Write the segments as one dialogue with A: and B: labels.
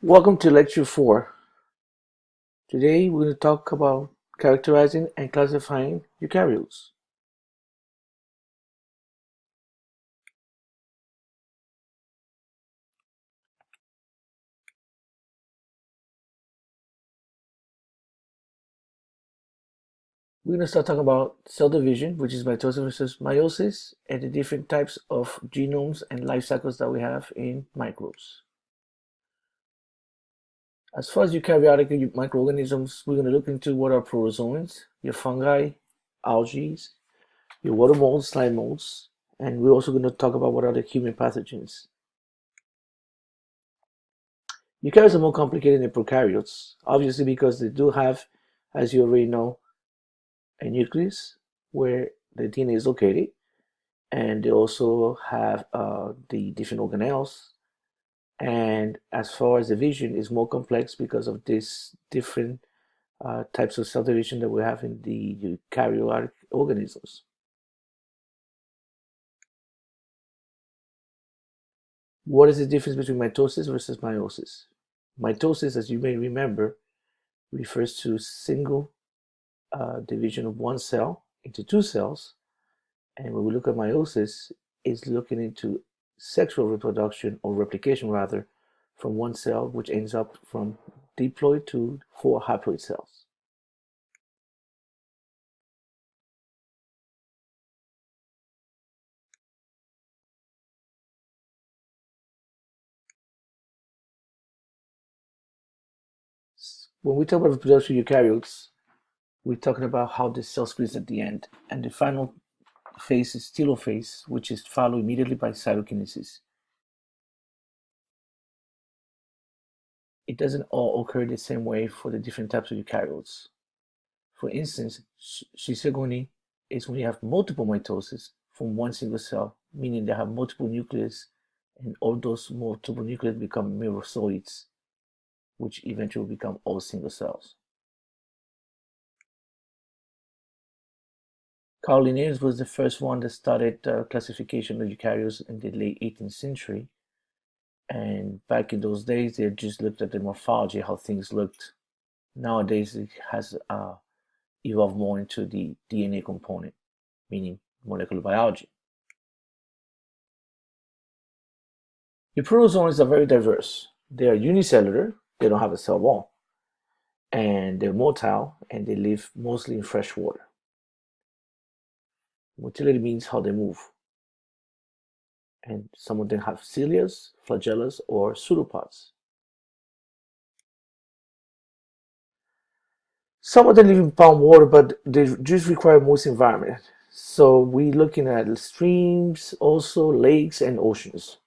A: Welcome to Lecture 4. Today we're going to talk about characterizing and classifying eukaryotes. We're going to start talking about cell division, which is mitosis versus meiosis, and the different types of genomes and life cycles that we have in microbes. As far as eukaryotic microorganisms, we're going to look into what are protozoans, your fungi, algae, your water molds, slime molds, and we're also going to talk about what are the human pathogens. Eukaryotes are more complicated than prokaryotes, obviously because they do have, as you already know, a nucleus where the DNA is located, and they also have the different organelles. And as far as division is more complex because of these different types of cell division that we have in the eukaryotic organisms. What is the difference between mitosis versus meiosis? Mitosis, as you may remember, refers to single division of one cell into two cells, and when we look at meiosis, it's looking into sexual reproduction or replication rather from one cell, which ends up from diploid to 4 haploid cells. When we talk about reproduction of eukaryotes, we're talking about how the cell splits at the end, and the final phase is telophase, which is followed immediately by cytokinesis. It doesn't all occur the same way for the different types of eukaryotes. For instance, schizogony is when you have multiple mitosis from one single cell, meaning they have multiple nucleus, and all those multiple nucleus become merozoites, which eventually become all single cells. Carl Linnaeus was the first one that started classification of eukaryotes in the late 18th century. And back in those days, they just looked at the morphology, how things looked. Nowadays, it has evolved more into the DNA component, meaning molecular biology. Your protozoans are very diverse. They are unicellular, they don't have a cell wall, and they're motile, and they live mostly in fresh water. Motility means how they move. And some of them have cilias, flagellas, or pseudopods. Some of them live in pond water, but they just require moist environment. So we're looking at streams, also lakes and oceans.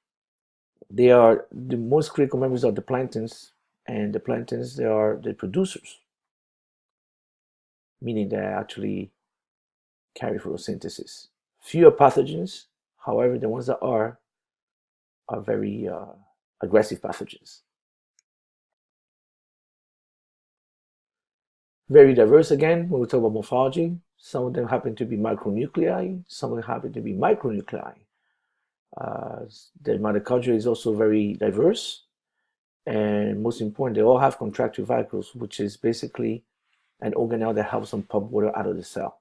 A: They are the most critical members of the planktons, and the planktons, they are the producers, meaning they actually carry photosynthesis. Fewer pathogens, however, the ones that are very aggressive pathogens. Very diverse again, when we talk about morphology. Some of them happen to be micronuclei, some of them happen to be micronuclei. The mitochondria is also very diverse, and most important, they all have contractile vacuoles, which is basically an organelle that helps them pump water out of the cell.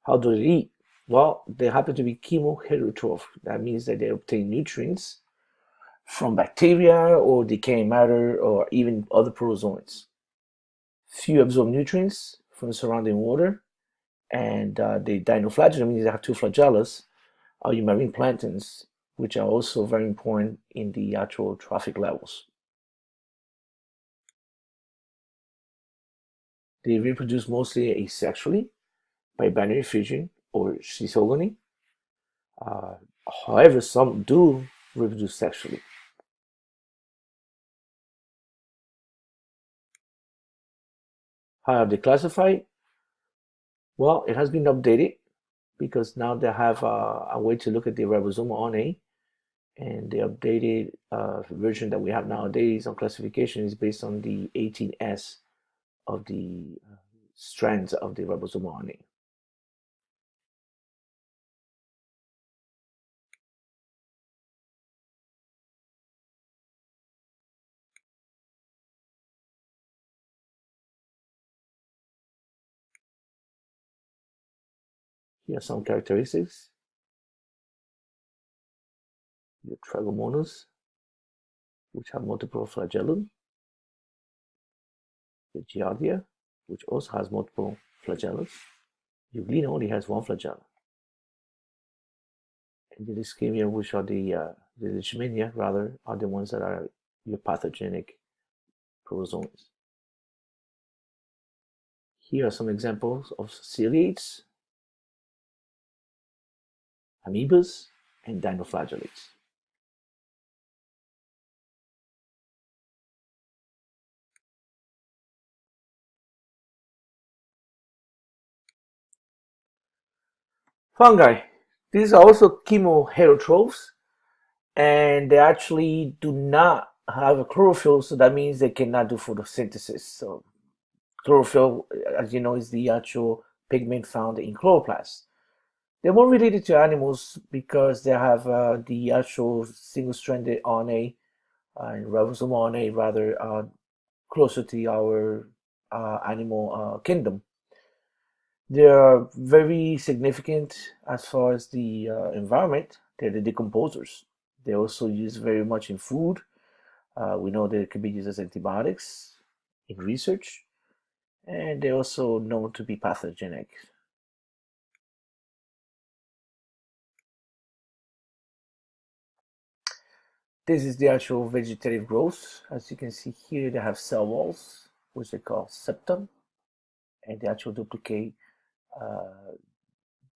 A: How do they eat? Well, they happen to be chemoheterotroph. That means that they obtain nutrients from bacteria or decaying matter or even other protozoans. Few absorb nutrients from the surrounding water, and the dinoflagellum, means they have two flagellas, are your marine planktons, which are also very important in the actual trophic levels. They reproduce mostly asexually by binary fission or schizogony. However, some do reproduce sexually. How are they classified? Well, it has been updated because now they have a way to look at the ribosomal RNA, and the updated version that we have nowadays on classification is based on the 18S of the strands of the ribosomal RNA. Here are some characteristics. Your Trigomonas, which have multiple flagellum. The Giardia, which also has multiple flagellums. Euglena only has one flagellum. And the Ischemia, which are the Leishmania, rather, are the ones that are your pathogenic protozoans. Here are some examples of ciliates, amoebas, and dinoflagellates. Fungi. These are also chemoheterotrophs, and they actually do not have a chlorophyll, so that means they cannot do photosynthesis. So chlorophyll, as you know, is the actual pigment found in chloroplasts. They're more related to animals because they have the actual single-stranded RNA and ribosomal RNA rather closer to our animal kingdom. They are very significant as far as the environment. They're the decomposers. They also used very much in food. We know they can be used as antibiotics in research, and they're also known to be pathogenic. This is the actual vegetative growth. As you can see here, they have cell walls, which they call septum, and they actually duplicate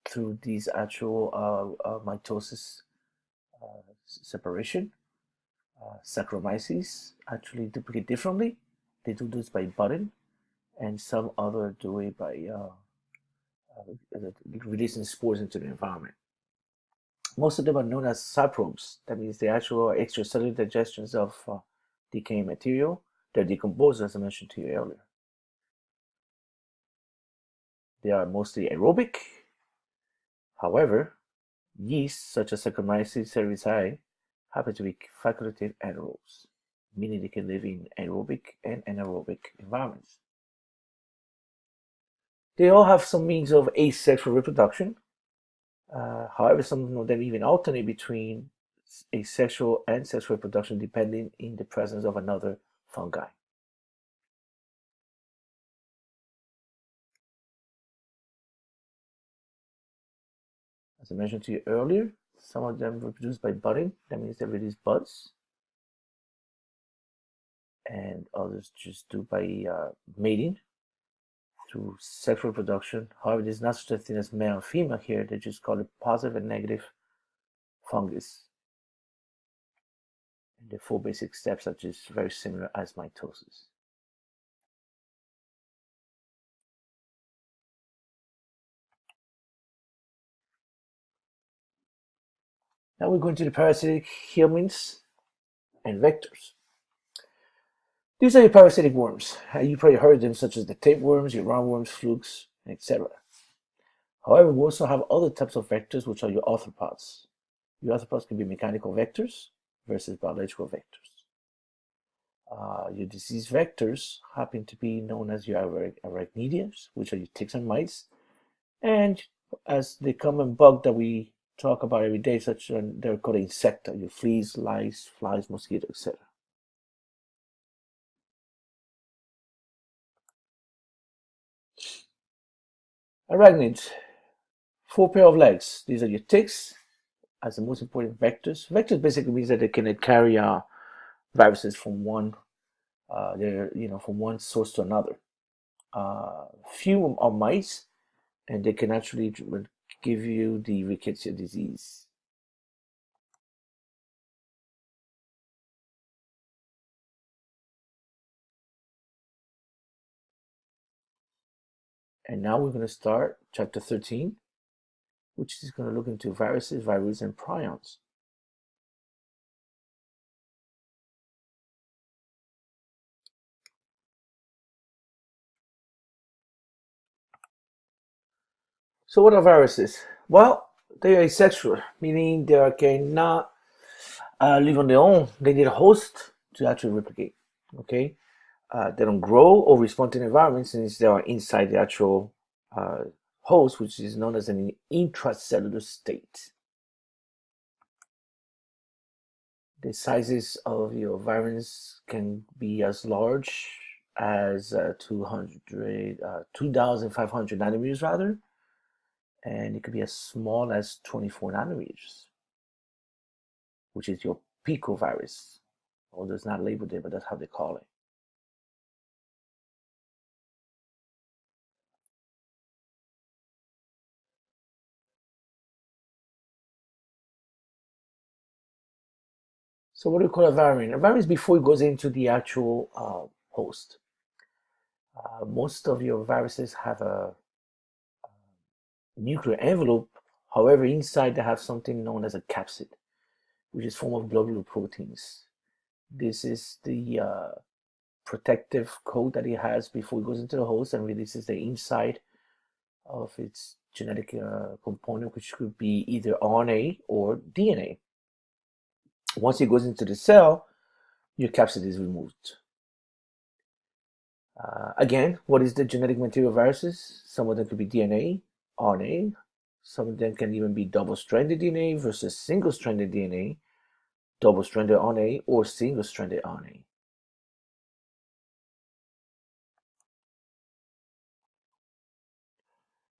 A: through these actual mitosis separation. Saccharomyces actually duplicate differently. They do this by budding, and some other do it by releasing spores into the environment. Most of them are known as saprobes. That means the actual extracellular digestions of decaying material. They're decomposed, as I mentioned to you earlier. They are mostly aerobic. However, yeasts such as Saccharomyces cerevisiae happen to be facultative anaerobes, meaning they can live in aerobic and anaerobic environments. They all have some means of asexual reproduction. However, some of them even alternate between asexual and sexual reproduction depending in the presence of another fungi. As I mentioned to you earlier, some of them reproduce by budding. That means they release buds. And others just do by mating through sexual reproduction. However, there's not such a thing as male and female here. They just call it positive and negative fungus. And the 4 basic steps are just very similar as mitosis. Now we're going to the parasitic helminths and vectors. These are your parasitic worms. You probably heard them, such as the tapeworms, your roundworms, flukes, etc. However, we also have other types of vectors, which are your arthropods. Your arthropods can be mechanical vectors versus biological vectors. Your disease vectors happen to be known as your arachnidians, which are your ticks and mites, and as the common bug that we talk about every day, such as they're called insecta, your fleas, lice, flies, mosquitoes, etc. Arachnids, 4 pair of legs. These are your ticks as the most important vectors. Vectors basically means that they can carry viruses from one from one source to another. Few are mice, and they can actually give you the rickettsia disease. And now we're going to start chapter 13, which is going to look into viruses, viruses, and prions. So what are viruses? Well, they are asexual, meaning they cannot live on their own. They need a host to actually replicate. Okay, they don't grow or respond to the environment since they are inside the actual host, which is known as an intracellular state. The sizes of your variants can be as large as 2,500 nanometers rather, and it could be as small as 24 nanometers, which is your picovirus. Although it's not labeled there, but that's how they call it. So what do we call a variant? A variant is before it goes into the actual host. Most of your viruses have a nuclear envelope. However, inside they have something known as a capsid, which is formed of globular proteins. This is the protective coat that it has before it goes into the host and releases the inside of its genetic component, which could be either RNA or DNA. Once it goes into the cell, your capsid is removed. Again, what is the genetic material of viruses? Some of them could be DNA, RNA. Some of them can even be double-stranded DNA versus single-stranded DNA, double-stranded RNA, or single-stranded RNA.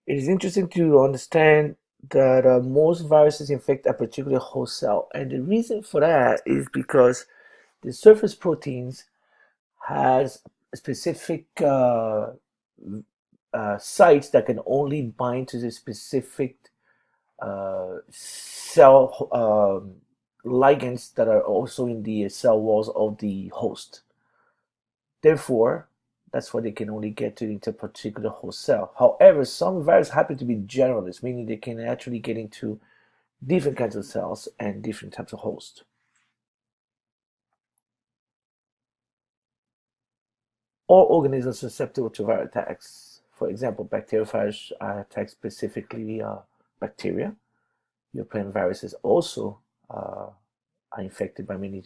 A: It is interesting to understand that most viruses infect a particular host cell, and the reason for that is because the surface proteins has specific sites that can only bind to the specific cell ligands that are also in the cell walls of the host. Therefore, that's why they can only get to into a particular host cell. However, some viruses happen to be generalists, meaning they can actually get into different kinds of cells and different types of hosts. All organisms are susceptible to viral attacks. For example, bacteriophage attacks specifically bacteria. Your plant viruses also are infected by many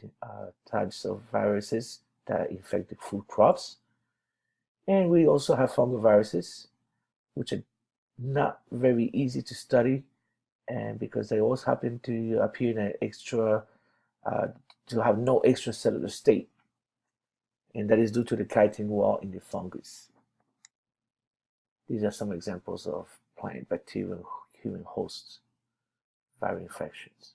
A: types of viruses that infect the food crops. And we also have fungal viruses, which are not very easy to study, and because they also happen to appear in an to have no extracellular state, and that is due to the chitin wall in the fungus. These are some examples of plant, bacterial, and human hosts viral infections.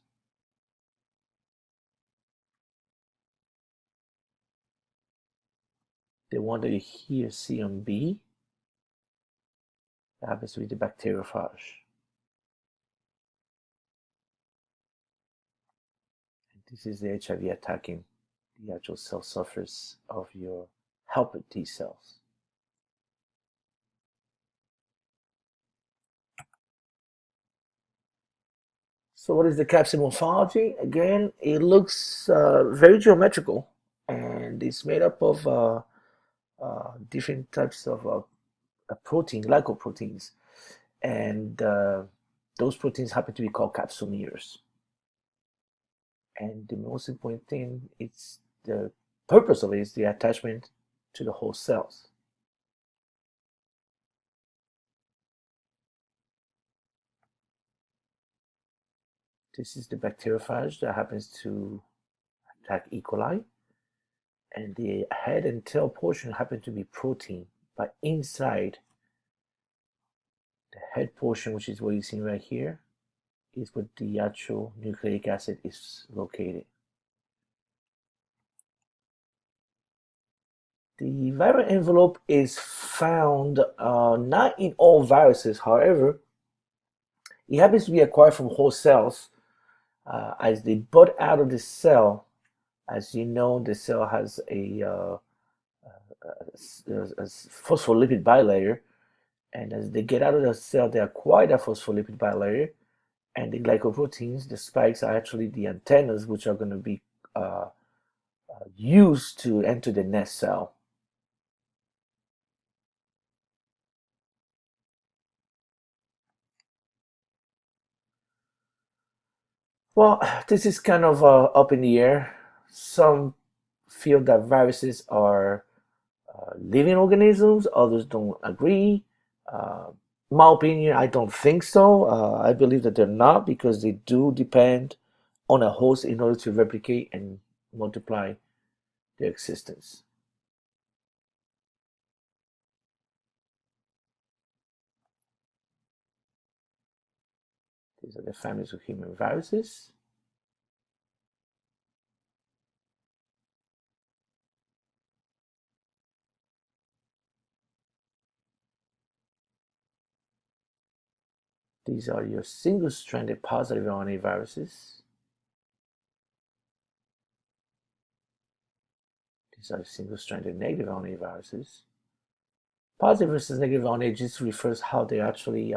A: The one that you here see on B, that happens to be the bacteriophage. And this is the HIV attacking the actual cell surface of your helper T cells. So what is the capsid morphology? Again, it looks very geometrical, and it's made up of different types of protein, glycoproteins, and those proteins happen to be called capsomeres. And the most important thing is the purpose of it is the attachment to the host cells. This is the bacteriophage that happens to attack E. coli, and the head and tail portion happen to be protein, but inside the head portion, which is what you see right here, is where the actual nucleic acid is located. The viral envelope is found not in all viruses, however, it happens to be acquired from host cells as they bud out of the cell. As you know, the cell has a phospholipid bilayer, and as they get out of the cell, they acquire that phospholipid bilayer, and the glycoproteins, the spikes, are actually the antennas which are going to be used to enter the nest cell. Well, this is kind of up in the air. Some feel that viruses are living organisms, others don't agree. my opinion, I don't think so. I believe that they're not because they do depend on a host in order to replicate and multiply their existence. These are the families of human viruses. These are your single-stranded positive RNA viruses. These are single-stranded negative RNA viruses. Positive versus negative RNA just refers how they actually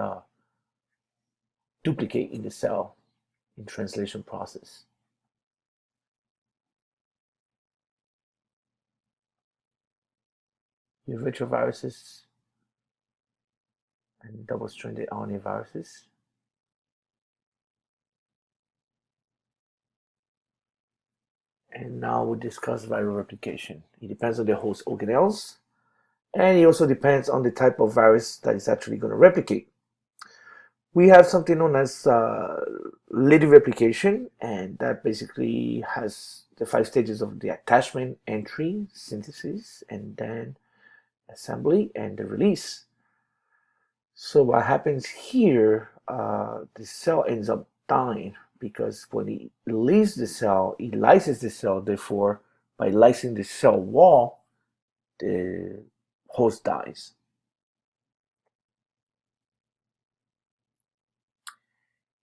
A: duplicate in the cell in translation process. Your retroviruses and double-stranded RNA viruses. And now we discuss viral replication. It depends on the host organelles, and it also depends on the type of virus that is actually going to replicate. We have something known as linear replication, and that basically has the 5 stages of the attachment, entry, synthesis, and then assembly and the release. So what happens here, the cell ends up dying because when it leaves the cell, it lyses the cell. Therefore, by lysing the cell wall, the host dies.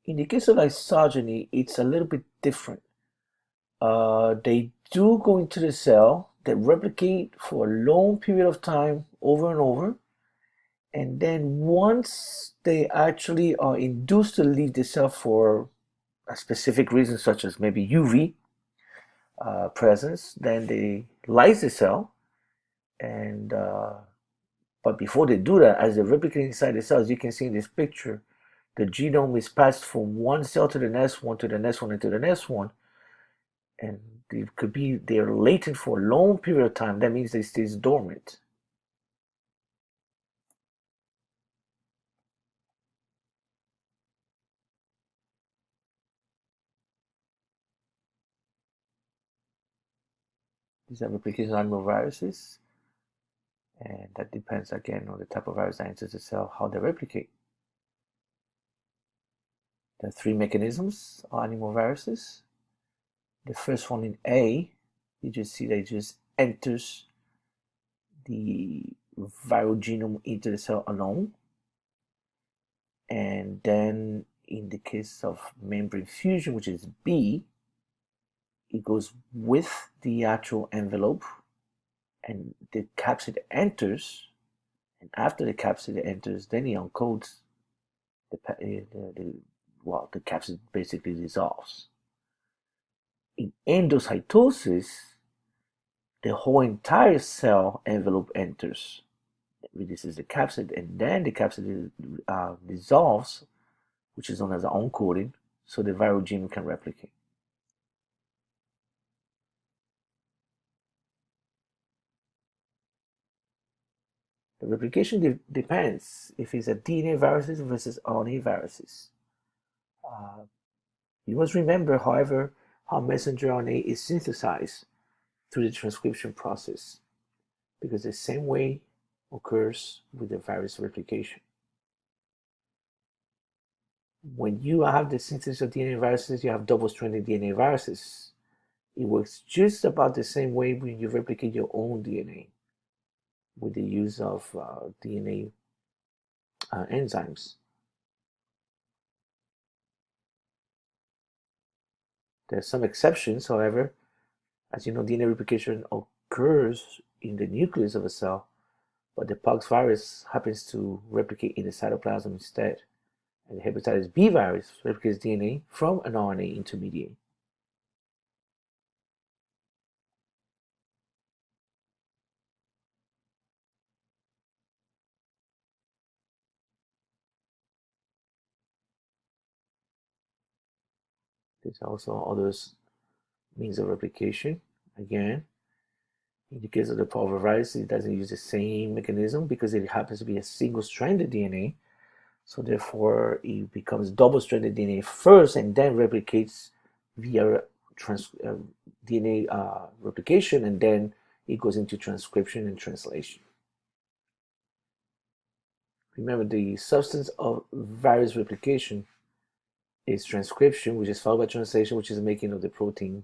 A: In the case of lysogeny, it's a little bit different. They do go into the cell, they replicate for a long period of time over and over, and then once they actually are induced to leave the cell for a specific reason, such as maybe UV presence, then they lyse the cell, and but before they do that, as they replicate inside the cell, as you can see in this picture, the genome is passed from one cell to the next one, to the next one, and to the next one, and it could be they're latent for a long period of time. That means they stay dormant. These are replication animal viruses, and that depends again on the type of virus that enters the cell, how they replicate. There are 3 mechanisms of animal viruses. The first one in A, you just see that it just enters the viral genome into the cell alone. And then in the case of membrane fusion, which is B, it goes with the actual envelope and the capsid enters, and after the capsid enters, then it uncodes the capsid basically dissolves. In endocytosis, the whole entire cell envelope enters, releases the capsid, and then the capsid dissolves, which is known as uncoating, so the viral gene can replicate. The replication depends if it's a DNA viruses versus RNA viruses. You must remember, however, how messenger RNA is synthesized through the transcription process, because the same way occurs with the virus replication. When you have the synthesis of DNA viruses, you have double-stranded DNA viruses. It works just about the same way when you replicate your own DNA with the use of DNA enzymes. There are some exceptions, however. As you know, DNA replication occurs in the nucleus of a cell, but the pox virus happens to replicate in the cytoplasm instead. And the hepatitis B virus replicates DNA from an RNA intermediate. There's also other means of replication. Again, in the case of the parvovirus, it doesn't use the same mechanism because it happens to be a single-stranded DNA. So therefore, it becomes double-stranded DNA first and then replicates via DNA replication, and then it goes into transcription and translation. Remember, the substance of virus replication is transcription, which is followed by translation, which is the making of the protein,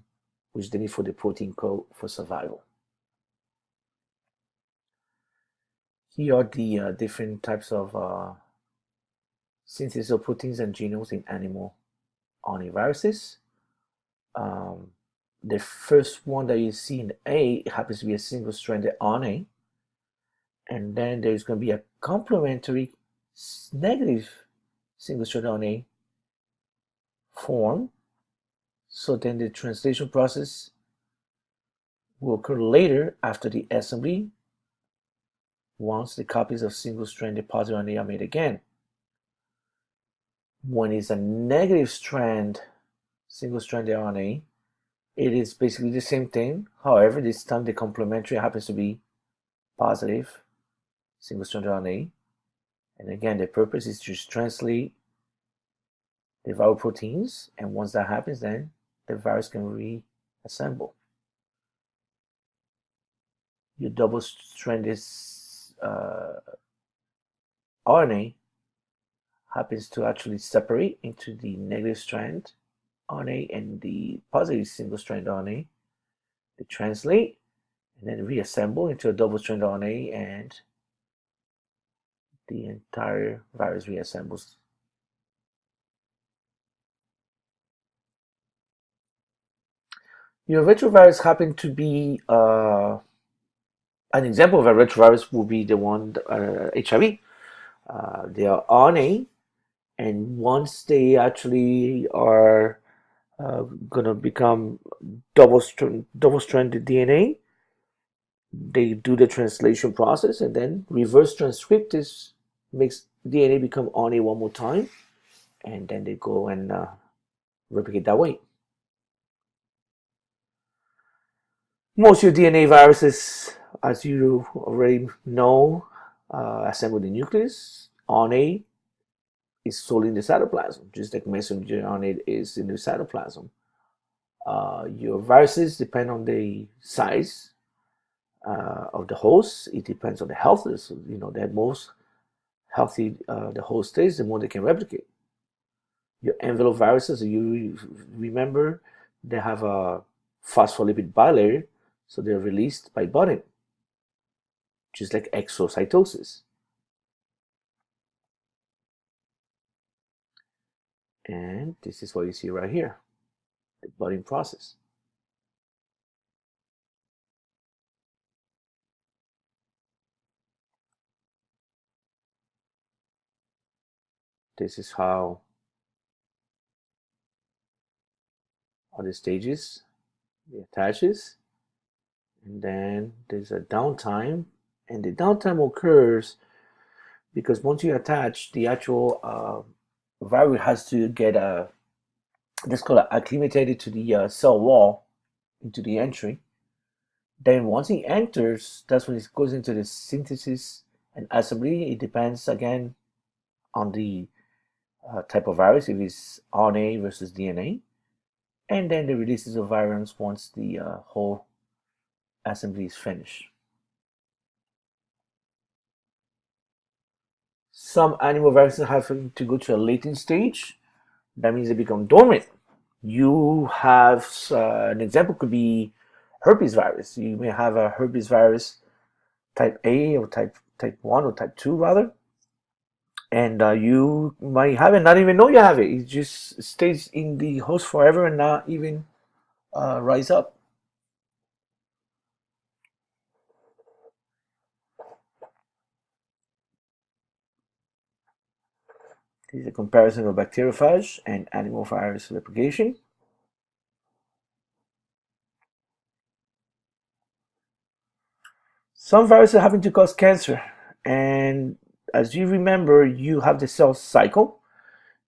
A: which is the need for the protein code for survival. Here are the different types of synthesis of proteins and genomes in animal RNA viruses. The first one that you see in A happens to be a single-stranded RNA, and then there's going to be a complementary negative single-stranded RNA form. So then the translation process will occur later after the assembly, once the copies of single-stranded positive RNA are made again. When it's a negative strand single-stranded RNA, it is basically the same thing. However, this time the complementary happens to be positive single-stranded RNA. And again, the purpose is to translate the viral proteins. And once that happens, then the virus can reassemble. Your double-stranded RNA happens to actually separate into the negative strand RNA and the positive single-strand RNA. They translate and then reassemble into a double-strand RNA, and the entire virus reassembles. Your retrovirus happen to be an example of a retrovirus will be the one HIV. They are RNA, and once they actually are gonna become double-stranded DNA, they do the translation process, and then reverse transcriptase makes DNA become RNA one more time, and then they go and replicate that way. Most of your DNA viruses, as you already know, assemble the nucleus. RNA is solely in the cytoplasm, just like messenger RNA is in the cytoplasm. Your viruses depend on the size of the host. It depends on the health. So, the most healthy the host is, the more they can replicate. Your envelope viruses, you remember, they have a phospholipid bilayer, so they're released by budding, just like exocytosis. And this is what you see right here, the budding process. This is how are the stages, it attaches, and then there's a downtime, and the downtime occurs because once you attach, the actual virus has to get let's call it acclimated to the cell wall, into the entry. Then once it enters, that's when it goes into the synthesis and assembly. It depends again on the type of virus, if it's RNA versus DNA, and then the releases of virions once the whole assembly is finished. Some animal viruses have to go to a latent stage. That means they become dormant. You have an example could be herpes virus. You may have a herpes virus type A or type 1 or type 2 rather, and you might have it, not even know you have it. It just stays in the host forever and not even rise up. This is a comparison of bacteriophage and animal virus replication. Some viruses happen to cause cancer, and as you remember, you have the cell cycle,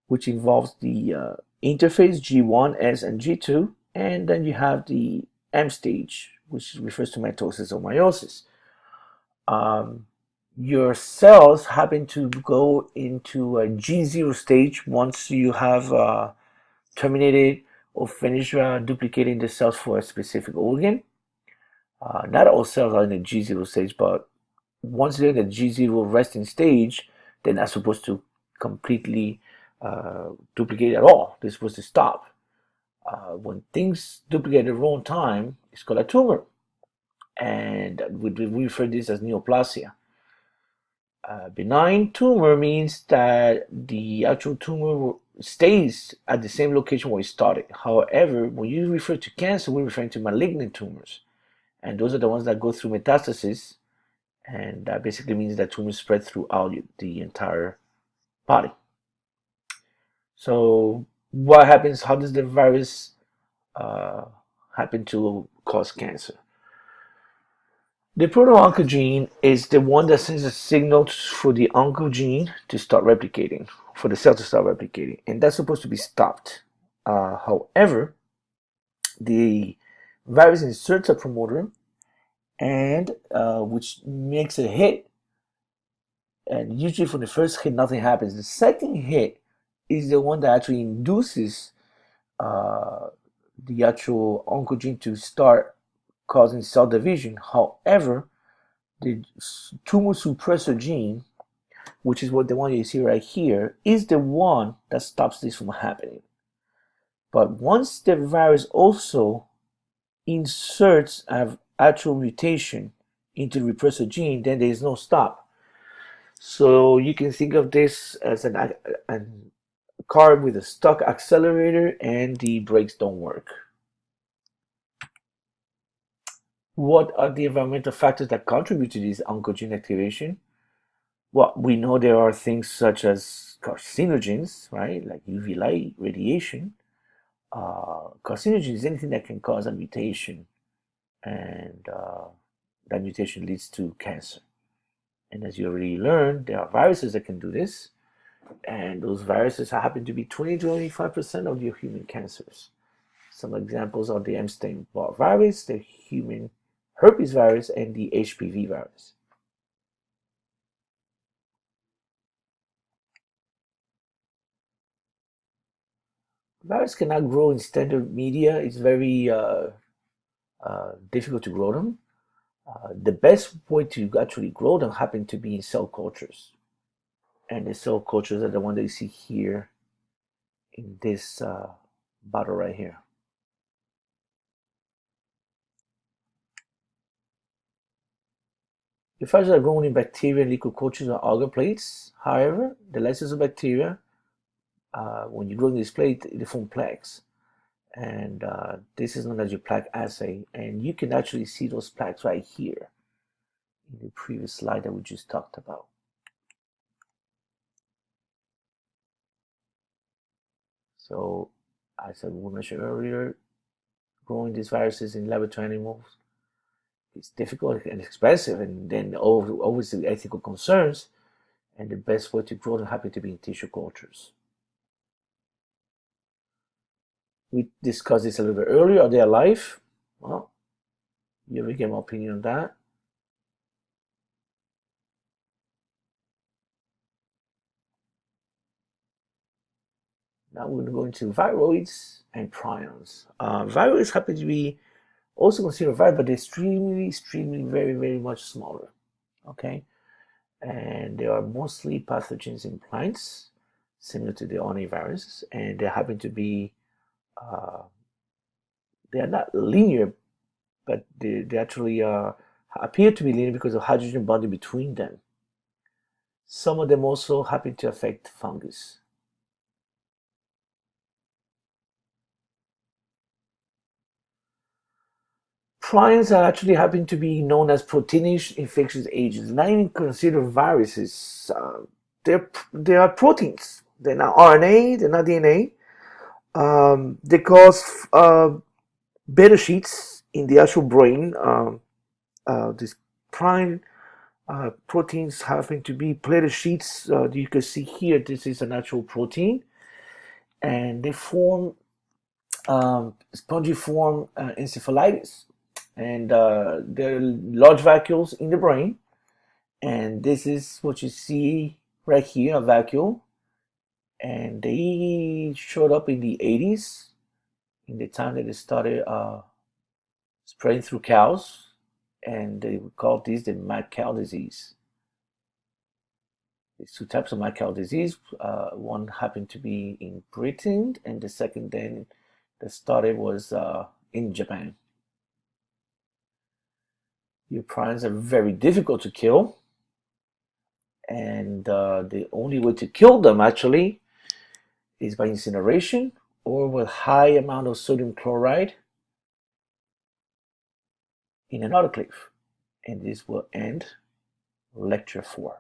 A: which involves the interphase G1, S, and G2, and then you have the M stage, which refers to mitosis or meiosis. your cells happen to go into a G0 stage once you have terminated or finished duplicating the cells for a specific organ. Not all cells are in the G0 stage, but once they're in the G0 resting stage, they're not supposed to completely duplicate at all. They're supposed to stop. When things duplicate at the wrong time, it's called a tumor. And we refer to this as neoplasia. Benign tumor means that the actual tumor stays at the same location where it started. However, when you refer to cancer, we're referring to malignant tumors. And those are the ones that go through metastasis. And that basically means that tumors spread throughout the entire body. So what happens? How does the virus happen to cause cancer? The proto-oncogene is the one that sends a signal for the oncogene to start replicating, for the cell to start replicating, and that's supposed to be stopped. However, the virus inserts a promoter, and which makes a hit, and usually from the first hit nothing happens. The second hit is the one that actually induces the actual oncogene to start causing cell division. However, the tumor suppressor gene, which is what the one you see right here, is the one that stops this from happening. But once the virus also inserts an actual mutation into the repressor gene, then there is no stop. So you can think of this as a car with a stuck accelerator and the brakes don't work. What are the environmental factors that contribute to this oncogene activation? Well, we know there are things such as carcinogens, right? Like UV light, radiation. Carcinogen is anything that can cause a mutation, and that mutation leads to cancer. And as you already learned, there are viruses that can do this, and those viruses happen to be 20 to 25% of your human cancers. Some examples are the Epstein-Barr virus, the human herpes virus, and the HPV virus. Virus cannot grow in standard media. It's very difficult to grow them. The best way to actually grow them happen to be in cell cultures. And the cell cultures are the one that you see here in this bottle right here. The viruses are grown in bacteria and liquid cultures or agar plates. However, the lysis of bacteria, when you grow in this plate, they form plaques. And this is known as your plaque assay. And you can actually see those plaques right here in the previous slide that we just talked about. So, as I mentioned earlier, growing these viruses in laboratory animals is difficult and expensive, and then always the ethical concerns. And the best way to grow them happen to be in tissue cultures. We discussed this a little bit earlier. Are they alive? Well, you ever get my opinion on that? Now we're going to go into viroids and prions. Viroids happen to be also considered viral, but they're extremely, very much smaller. Okay, and they are mostly pathogens in plants, similar to the RNA viruses, and they happen to be they are not linear, but they actually appear to be linear because of hydrogen bonding between them. Some of them also happen to affect fungus. Prions are actually happen to be known as proteinic infectious agents, not even considered viruses. They are proteins. They're not RNA, they're not DNA. They cause beta sheets in the actual brain. These prion proteins happen to be beta sheets. You can see here, this is an actual protein, and they form spongiform encephalitis. And there are large vacuoles in the brain, And this is what you see right here, a vacuole. And they showed up in the 80s, in the time that they started spreading through cows, and they would call this the mad cow disease. There's two types of mad cow disease. One happened to be in Britain, and the second then that started was in Japan. Your prions are very difficult to kill, and the only way to kill them actually is by incineration or with high amount of sodium chloride in an autoclave. And this will end lecture 4.